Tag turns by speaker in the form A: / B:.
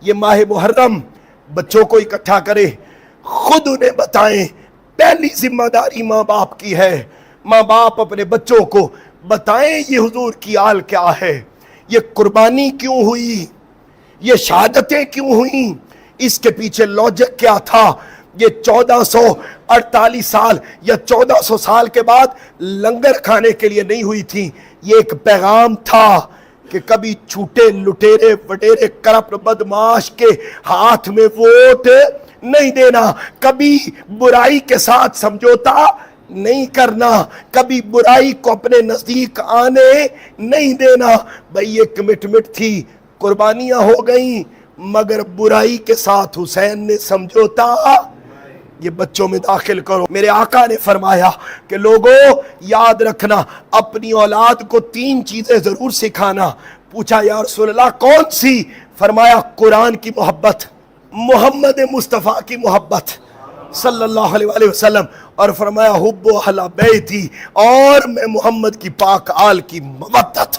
A: یہ ماہ محرم بچوں کو اکٹھا کرے، خود انہیں بتائیں۔ پہلی ذمہ داری ماں باپ کی ہے، ماں باپ اپنے بچوں کو بتائیں یہ حضور کی آل کیا ہے، یہ قربانی کیوں ہوئی، یہ شہادتیں کیوں ہوئیں، اس کے پیچھے لاجک کیا تھا۔ یہ 1448 سال یا 1400 سال کے بعد لنگر کھانے کے لیے نہیں ہوئی تھی، یہ ایک پیغام تھا کہ کبھی چھوٹے لٹیرے وڈیرے کرپٹ بدماش کے ہاتھ میں ووٹ نہیں دینا، کبھی برائی کے ساتھ سمجھوتا نہیں کرنا، کبھی برائی کو اپنے نزدیک آنے نہیں دینا۔ بھئی یہ کمٹمنٹ تھی، قربانیاں ہو گئیں، مگر برائی کے ساتھ حسین نے سمجھوتا یہ بچوں میں داخل کرو۔ میرے آقا نے فرمایا کہ لوگوں یاد رکھنا، اپنی اولاد کو 3 چیزیں ضرور سکھانا۔ پوچھا یا رسول اللہ کون سی؟ فرمایا قرآن کی محبت، محمد مصطفیٰ کی محبت صلی اللہ علیہ وآلہ وسلم، اور فرمایا حب اہل بیتی، اور میں محمد کی پاک آل کی مودت۔